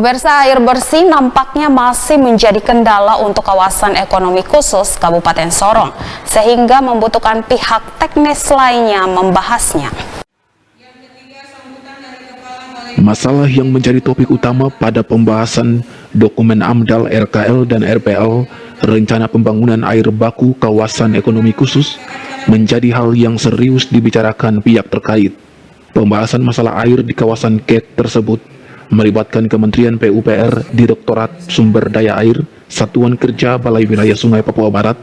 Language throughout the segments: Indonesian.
Pemirsa, air bersih nampaknya masih menjadi kendala untuk kawasan ekonomi khusus Kabupaten Sorong, sehingga membutuhkan pihak teknis lainnya membahasnya. Masalah yang menjadi topik utama pada pembahasan dokumen AMDAL RKL dan RPL, rencana pembangunan air baku kawasan ekonomi khusus, menjadi hal yang serius dibicarakan pihak terkait. Pembahasan masalah air di kawasan KEK tersebut melibatkan Kementerian PUPR, Direktorat Sumber Daya Air, Satuan Kerja Balai Wilayah Sungai Papua Barat,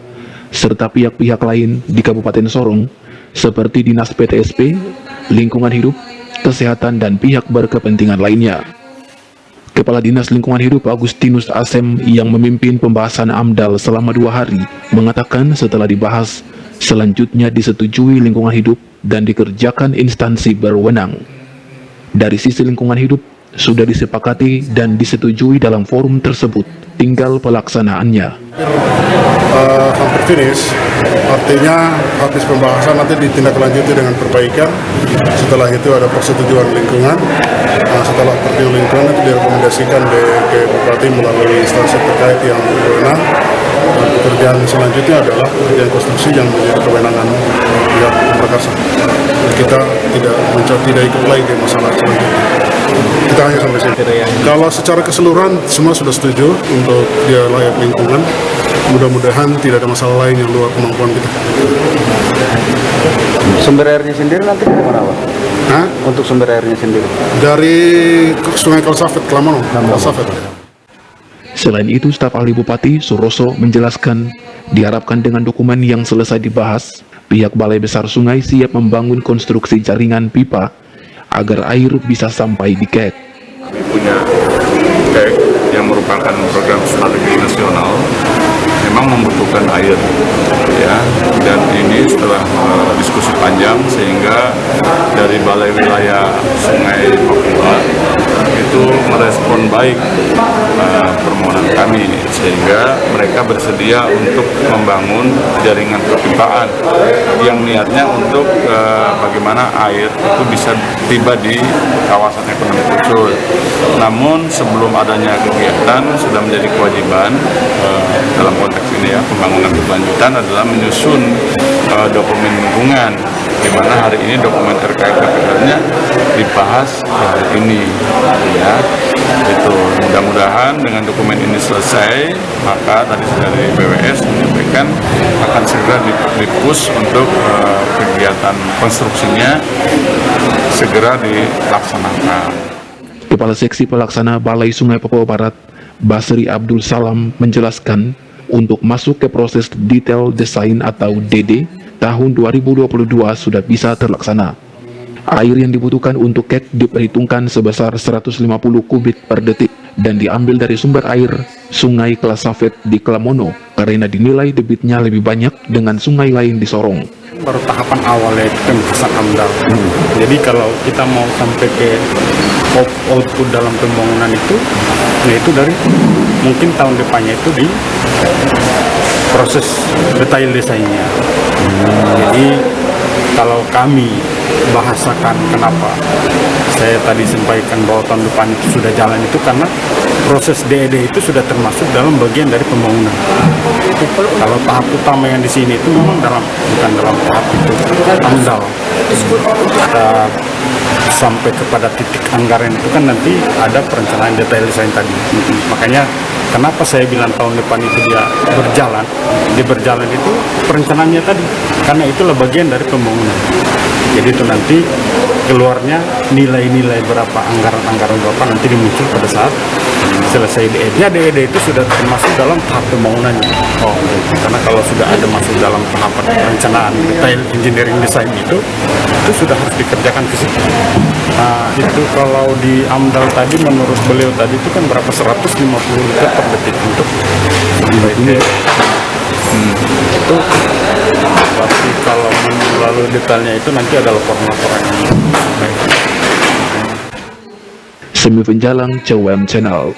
serta pihak-pihak lain di Kabupaten Sorong, seperti Dinas PTSP, Lingkungan Hidup, Kesehatan, dan pihak berkepentingan lainnya. Kepala Dinas Lingkungan Hidup Agustinus Asem yang memimpin pembahasan AMDAL selama 2 hari, mengatakan setelah dibahas, selanjutnya disetujui lingkungan hidup dan dikerjakan instansi berwenang. Dari sisi lingkungan hidup, sudah disepakati dan disetujui dalam forum tersebut, tinggal pelaksanaannya. Hampir finish, artinya habis pembahasan nanti ditindaklanjuti dengan perbaikan. Setelah itu ada persetujuan lingkungan. Setelah persetujuan lingkungan itu direkomendasikan ke Bupati melalui instansi terkait yang berwenang. Dan pekerjaan selanjutnya adalah pekerjaan konstruksi yang menjadi kewenangan pihak Makassar. Kita tidak ikut lagi ke masalah selanjutnya. Kita hanya sampai sini. Kalau secara keseluruhan semua sudah setuju untuk dia layak lingkungan. Mudah-mudahan tidak ada masalah lain yang luar kemampuan kita. Sumber airnya sendiri nanti dari mana, Pak? Untuk sumber airnya sendiri? Dari Sungai Kalsafet, Klamono. Kalsafet. Selain itu, staf ahli Bupati Suroso menjelaskan, diharapkan dengan dokumen yang selesai dibahas, pihak Balai Besar Sungai siap membangun konstruksi jaringan pipa agar air bisa sampai di KEK. Kami punya KEK yang merupakan program strategi nasional, memang membutuhkan air, ya. Dan ini setelah diskusi panjang sehingga dari Balai Wilayah Sungai Papua itu merespon baik permohonan kami, sehingga mereka bersedia untuk membangun jaringan perpipaan yang niatnya untuk bagaimana air itu bisa tiba di kawasan ekonomi khusus. Namun sebelum adanya kegiatan sudah menjadi kewajiban dalam konteks ini ya, pembangunan berkelanjutan adalah menyusun dokumen lingkungan, di mana hari ini dokumen terkait KPL-nya dibahas hari ini, ya. Itu mudah-mudahan dengan dokumen ini selesai, maka tadi dari BWS menyampaikan akan segera dipush untuk kegiatan konstruksinya segera dilaksanakan. Kepala Seksi Pelaksana Balai Sungai Papua Barat, Basri Abdul Salam, menjelaskan untuk masuk ke proses detail desain atau DD, tahun 2022 sudah bisa terlaksana. Air yang dibutuhkan untuk KEK diperhitungkan sebesar 150 kubik per detik dan diambil dari sumber air Sungai Kalsafet di Klamono karena dinilai debitnya lebih banyak dengan sungai lain di Sorong. Baru tahapan awalnya itu pembahasan AMDAL. Jadi kalau kita mau sampai ke output dalam pembangunan itu, nah itu dari mungkin tahun depannya itu di proses detail desainnya. Jadi kalau kami bahasakan kenapa saya tadi sampaikan bahwa tahun depan itu sudah jalan itu karena proses DED itu sudah termasuk dalam bagian dari pembangunan. Kalau tahap utama yang di sini itu memang bukan dalam tahap itu AMDAL. Kita sampai kepada titik anggaran itu kan nanti ada perencanaan detail desain tadi. Makanya kenapa saya bilang tahun depan itu dia berjalan. Dia berjalan itu perencanaannya tadi, karena itulah bagian dari pembangunan. Jadi itu nanti keluarnya nilai-nilai berapa, anggaran-anggaran berapa nanti dimuncul pada saat selesai DED-nya. DED itu sudah termasuk dalam tahap pembangunannya. Karena kalau sudah ada masuk dalam tahapan perencanaan detail engineering design itu sudah harus dikerjakan ke situ. Nah itu kalau di AMDAL tadi menurut beliau tadi itu kan berapa 150 liter per detik untuk ini. Itu tapi kalau melalui detailnya itu nanti ada laporan-laporan yang baik. Semi Penjalang, CWM Channel.